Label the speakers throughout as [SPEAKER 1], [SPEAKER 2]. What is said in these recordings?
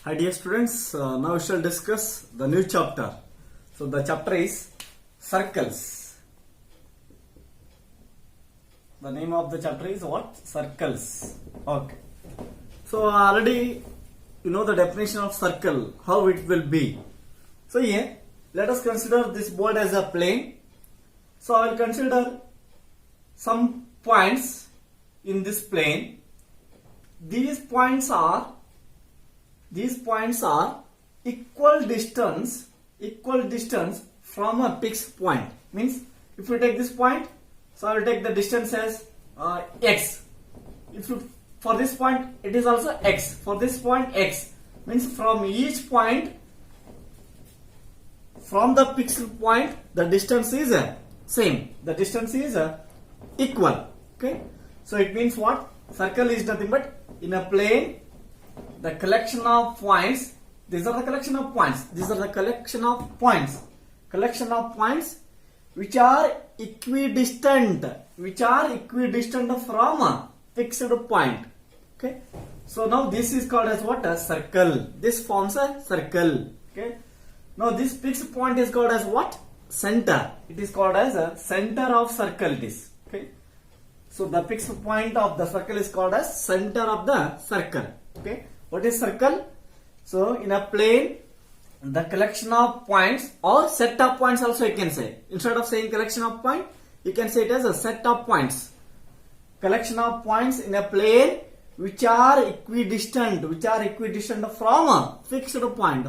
[SPEAKER 1] Hi dear students, now we shall discuss the new chapter. So the chapter is circles. The name of the chapter is what? Circles. Okay. So already you know the definition of circle, how it will be. So here let us consider this board as a plane. So I will consider some points in this plane. These points are equal distance from a fixed point. Means if you take this point, so I will take the distance as x. For this point it is also x. For this point x. Means from each point, from the fixed point, the distance is same. The distance is equal. Okay. So it means what? Circle is nothing but in a plane, the collection of points. These are the collection of points. These are the collection of points. Collection of points which are equidistant. From a fixed point. Okay. So now this is called as what? A circle. This forms a circle. Okay. Now this fixed point is called as what? Center. It is called as a center of circle. It is. Okay. So the fixed point of the circle is called as center of the circle. Okay. What is circle? So in a plane, the collection of points or set of points also you can say. Instead of saying collection of points, you can say it as a set of points. Collection of points in a plane which are equidistant from a fixed point.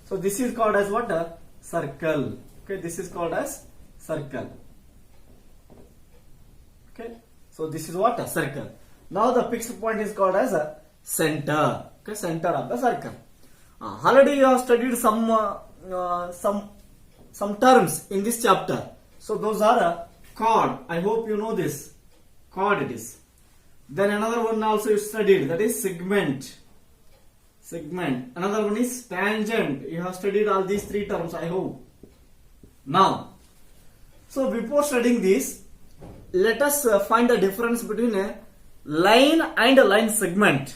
[SPEAKER 1] So this is called as what? A circle. Okay, this is called as circle. Okay, so this is what? A circle. Now the fixed point is called as a center. Okay, center of the circle. Already you have studied some terms in this chapter. So those are chord. I hope you know this. Chord it is. Then another one also you studied, that is segment. Another one is tangent. You have studied all these three terms, I hope. Now, so before studying this, let us find the difference between a line and a line segment.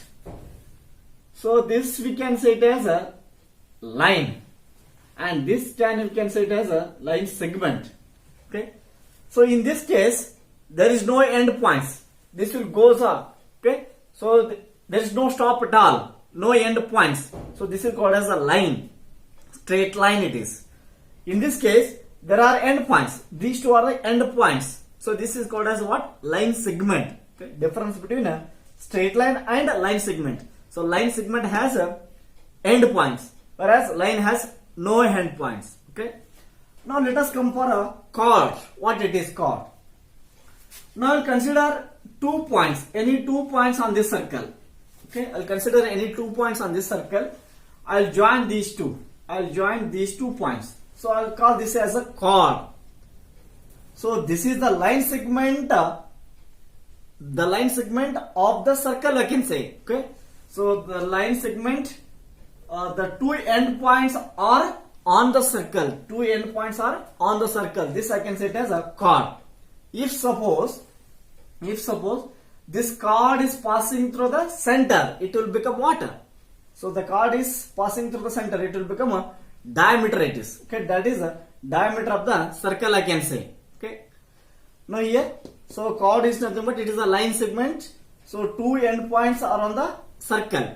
[SPEAKER 1] So this we can say it as a line, and this we can say it as a line segment. Okay. So in this case, there is no end points. This will goes up. Okay. So there is no stop at all. No end points. So this is called as a line. Straight line it is. In this case, there are end points. These two are the end points. So this is called as what? Line segment. Okay. Difference between a straight line and a line segment. So line segment has a end points, whereas line has no end points. Okay. Now let us come for a chord. What it is chord? Now I'll consider 2 points. Any 2 points on this circle. Okay. I'll consider any 2 points on this circle. I'll join these two. These 2 points. So I'll call this as a chord. So this is the line segment. The line segment of the circle, I can say. Okay. So the line segment, the 2 end points are on the circle. 2 end points are on the circle. This I can say it as a chord. If suppose this chord is passing through the center, it will become what? So the chord is passing through the center, it will become a diameter it is. Okay, that is a diameter of the circle I can say. Okay. Now here, so chord is nothing but it is a line segment. So 2 end points are on the circle.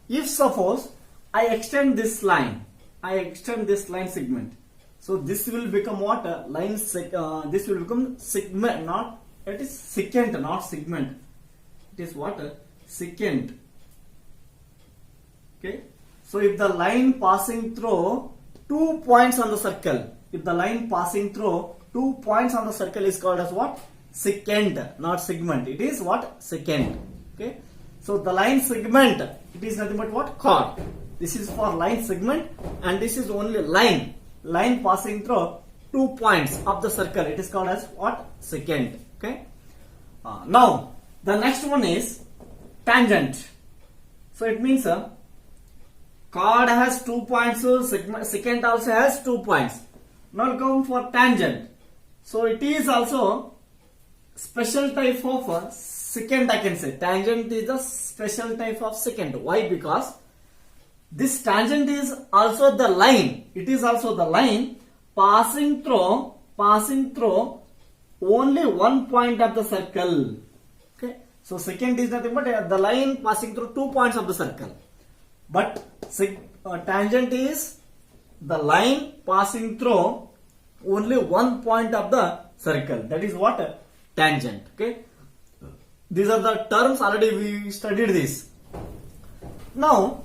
[SPEAKER 1] If suppose I extend this line segment, so this will become what? This will become segment, not it is secant, not segment. It is what? Secant. Okay. So if the line passing through 2 points on the circle, is called as what? Secant, not segment. It is what? Secant. Okay. So the line segment, it is nothing but what? Chord. This is for line segment, and this is only line passing through 2 points of the circle. It is called as what? Secant. Okay. Now the next one is tangent. So it means chord has 2 points, so secant also has 2 points. Now come for tangent. So it is also special type of secant I can say. Tangent is a special type of secant. Why? Because this tangent is also the line. It is also the line passing through only one point of the circle. Okay. So secant is nothing but the line passing through 2 points of the circle. But tangent is the line passing through only 1 point of the circle. That is what? Tangent. Okay. These are the terms, already we studied this. Now,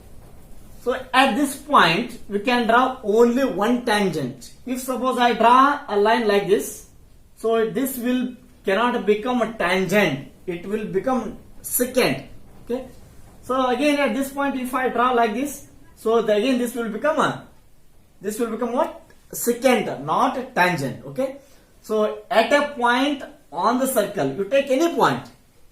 [SPEAKER 1] so at this point we can draw only one tangent. If suppose I draw a line like this, so this will cannot become a tangent, it will become secant. Okay. So again at this point if I draw like this, so again this will become what? Secant, not a tangent. Okay. So at a point on the circle, you take any point.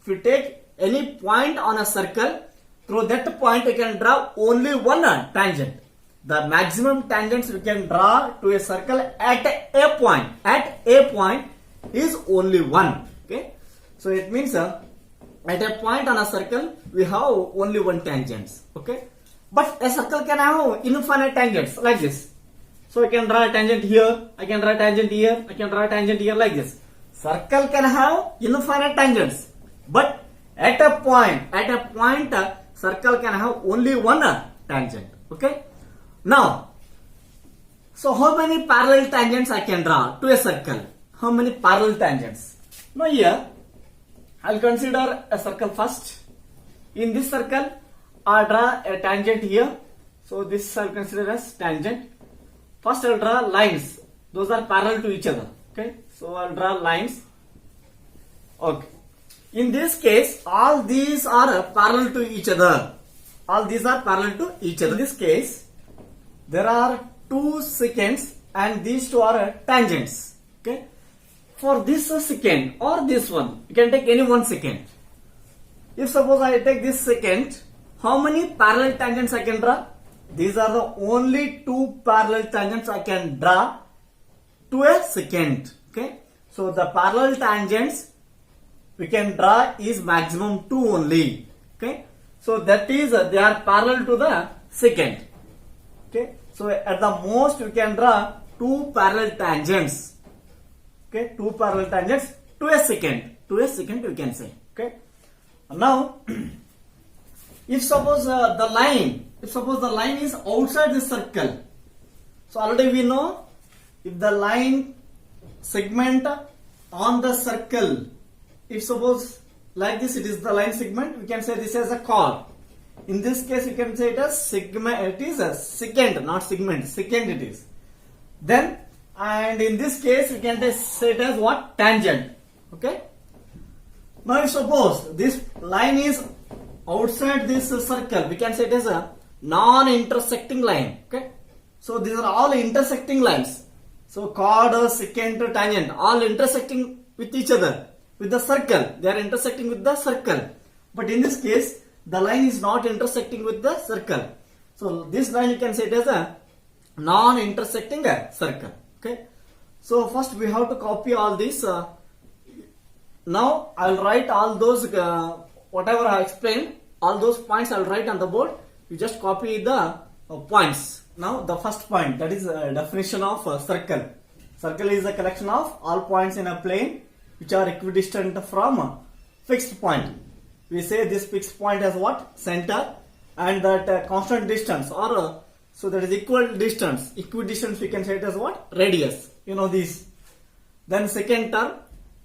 [SPEAKER 1] If you take any point on a circle, through that point you can draw only one tangent. The maximum tangents we can draw to a circle at a point. At a point is only one. Okay. So it means at a point on a circle we have only one tangents. Okay. But a circle can have infinite tangents like this. So I can draw a tangent here, I can draw a tangent here, I can draw a tangent here like this. Circle can have infinite tangents. But at a point, circle can have only one tangent. Okay. Now, so how many parallel tangents I can draw to a circle? How many parallel tangents? Now here, I'll consider a circle first. In this circle, I draw a tangent here. So this I'll consider as tangent. First I'll draw lines. Those are parallel to each other. Okay. So I'll draw lines. Okay. In this case, all these are parallel to each other. All these are parallel to each other. In this case, there are two secants and these two are tangents. Okay. For this secant or this one, you can take any one secant. If suppose I take this secant, how many parallel tangents I can draw? These are the only two parallel tangents I can draw to a secant. Okay. So the parallel tangents we can draw is maximum 2 only. Okay. So that is they are parallel to the secant. Okay. So at the most we can draw 2 parallel tangents. Okay. 2 parallel tangents to a secant. To a secant we can say. Okay. Now if suppose the line is outside the circle, so already we know if the line segment on the circle, if suppose like this, it is the line segment, we can say this as a chord. In this case, you can say it as segment. It is a secant, not segment. Secant it is. Then, and in this case, we can say it as what? Tangent. Okay. Now, if suppose this line is outside this circle, we can say it as a non-intersecting line. Okay. So these are all intersecting lines. So chord, secant, tangent, all intersecting with each other. With the circle, they are intersecting with the circle. But in this case, the line is not intersecting with the circle. So this line you can say it as a non-intersecting circle. Okay. So first we have to copy all this. Now I will write all those whatever I explained. All those points I will write on the board. You just copy the points. Now the first point, that is a definition of circle. Circle is a collection of all points in a plane which are equidistant from a fixed point. We say this fixed point as what? Center, and that constant distance or so that is equal distance. Equidistance we can say it as what? Radius. You know this. Then secant term,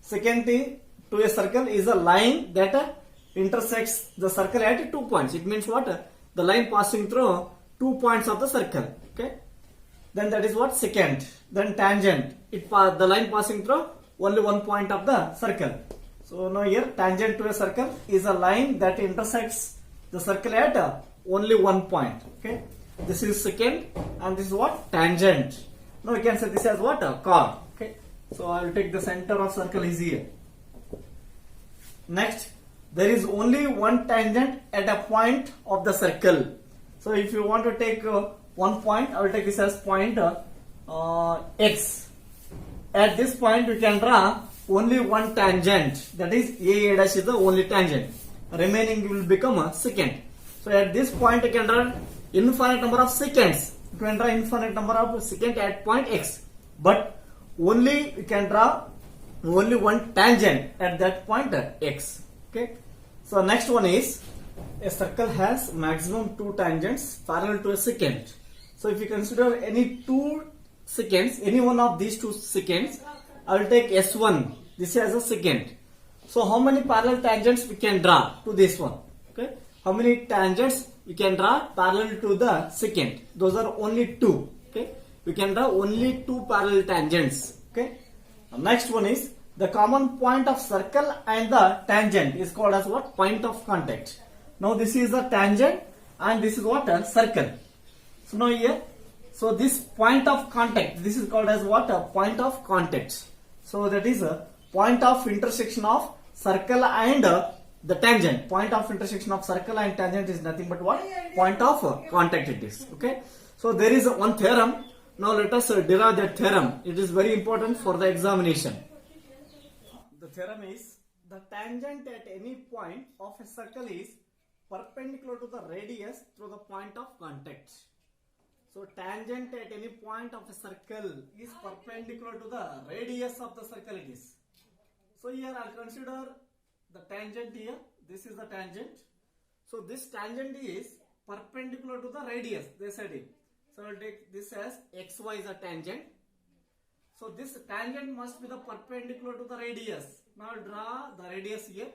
[SPEAKER 1] secant to a circle is a line that intersects the circle at 2 points. It means what? The line passing through 2 points of the circle. Okay. Then that is what? Secant. Then tangent. The line passing through only 1 point of the circle. So now here tangent to a circle is a line that intersects the circle at only 1 point. Okay. This is secant and this is what? Tangent. Now you can say this as what? Chord. Okay. So I will take the center of circle is here. Next, there is only one tangent at a point of the circle. So if you want to take 1 point, I will take this as point X. At this point, we can draw only one tangent, that is A dash is the only tangent, remaining will become a secant. So at this point you can draw infinite number of seconds, you can draw infinite number of secant at point x, but only you can draw only one tangent at that point x. Okay, so next one is a circle has maximum two tangents parallel to a secant. So if you consider any two seconds, any one of these two seconds, I will take S1, this as a secant. So how many parallel tangents we can draw to this one? Okay, how many tangents we can draw parallel to the secant? Those are only two. Okay, we can draw only two parallel tangents. Okay, next one is the common point of circle and the tangent is called as what? Point of contact. Now this is a tangent and this is what? A circle. So now here, so this point of contact, this is called as what? A point of contact. So that is a point of intersection of circle and the tangent. Point of intersection of circle and tangent is nothing but what? Point of contact it is. Okay. So there is one theorem. Now let us derive that theorem. It is very important for the examination. The theorem is the tangent at any point of a circle is perpendicular to the radius through the point of contact. So tangent at any point of a circle is perpendicular to the radius of the circle it is. So here I'll consider the tangent here. This is the tangent. So this tangent is perpendicular to the radius. They said it. So I'll take this as xy is a tangent. So this tangent must be the perpendicular to the radius. Now I'll draw the radius here.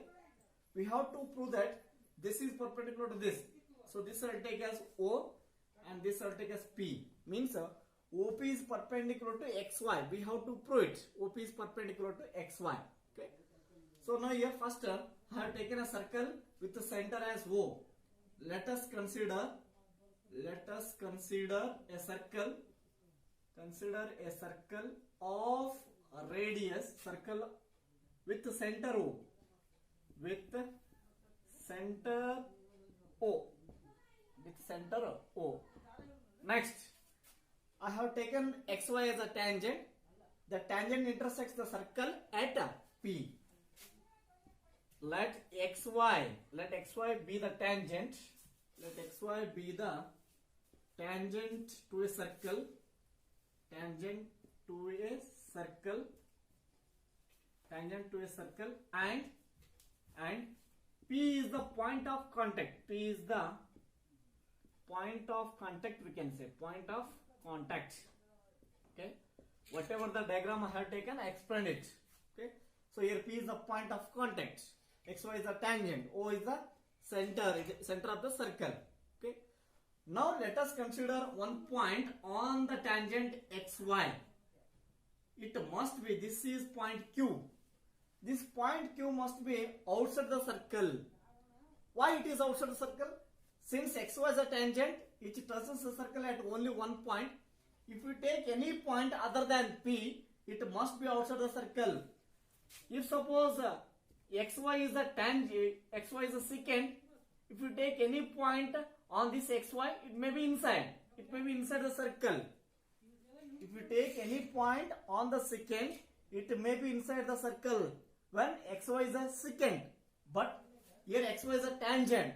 [SPEAKER 1] We have to prove that this is perpendicular to this. So this I'll take as O and this I'll take as P. Means OP is perpendicular to XY. We have to prove it. OP is perpendicular to XY. Okay. So now here first I have taken a circle with the center as O. Let us consider a circle. Consider a circle of a radius, circle with the center O. With center O. With center O. Next, I have taken XY as a tangent. The tangent intersects the circle at P. Let XY be the tangent. Let XY be the tangent to a circle. Tangent to a circle. Tangent to a circle and P is the point of contact. P is the point of contact, we can say. Point of contact. Okay. Whatever the diagram I have taken, I explained it. Okay. So here P is the point of contact. XY is the tangent. O is the center of the circle. Okay. Now let us consider one point on the tangent XY. It must be, this is point Q. This point Q must be outside the circle. Why it is outside the circle? Since XY is a tangent, it touches the circle at only one point. If you take any point other than P, it must be outside the circle. If suppose XY is a tangent, XY is a secant, if you take any point on this XY, it may be inside. It may be inside the circle. If you take any point on the secant, it may be inside the circle when XY is a secant. But here XY is a tangent.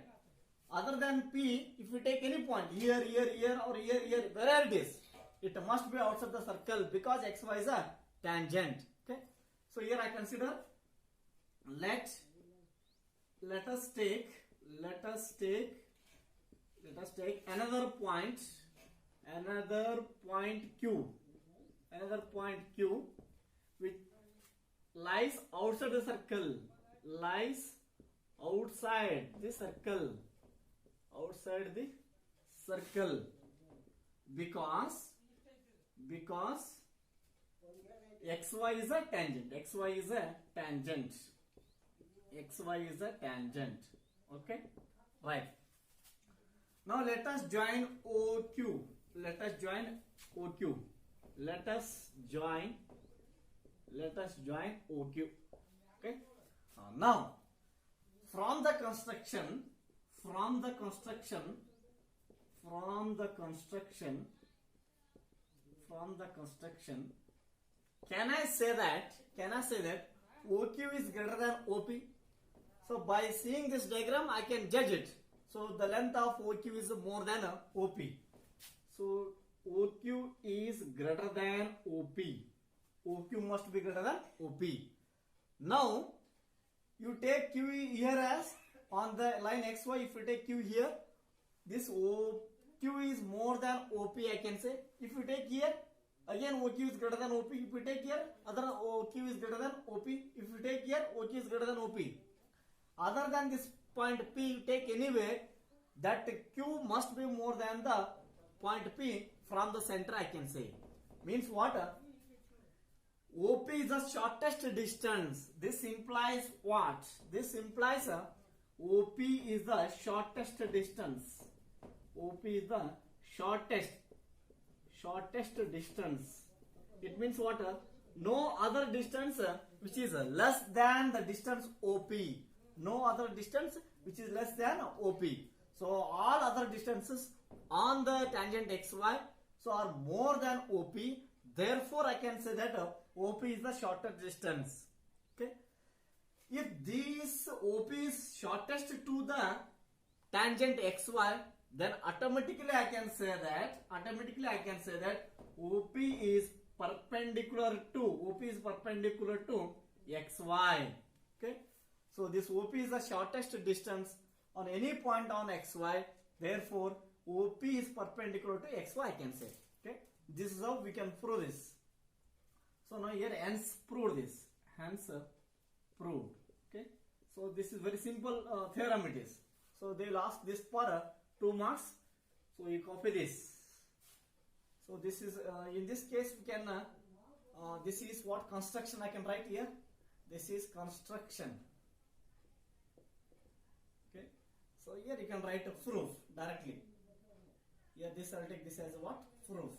[SPEAKER 1] Other than P, if you take any point here, or here, wherever it is, it must be outside the circle because XY is a tangent. Okay. So here I consider, let us take another point Q, which lies outside the circle, outside the circle, because XY is a tangent. Okay, right. Now let us join OQ. Let us join OQ. Okay. Now from the construction, can I say that OQ is greater than OP. So by seeing this diagram, I can judge it. So the length of OQ is more than OP. So OQ is greater than OP. OQ must be greater than OP. Now you take Q here as on the line XY. If you take Q here, this OQ is more than OP, I can say. If you take here, again OQ is greater than OP. If you take here, other OQ is greater than OP. If you take here, OQ is greater than OP. Other than this point P, you take anywhere, that Q must be more than the point P from the center, I can say. Means what? OP is the shortest distance. This implies what? This implies OP is the shortest distance. OP is the shortest distance. It means what? No other distance which is less than the distance OP. No other distance which is less than OP. So all other distances on the tangent XY are more than OP. Therefore, I can say that OP is the shortest distance. Okay. If this OP is shortest to the tangent XY, then automatically I can say that OP is perpendicular to XY. Okay. So this OP is the shortest distance on any point on XY. Therefore, OP is perpendicular to XY, I can say. Okay. This is how we can prove this. So now here hence proved this. Hence proved. Okay. So this is very simple theorem it is. So they will ask this for 2 marks. So you copy this. So this is in this case we can this is what construction I can write here. This is construction. Okay. So here you can write a proof directly. Here this I will take this as what? Proof.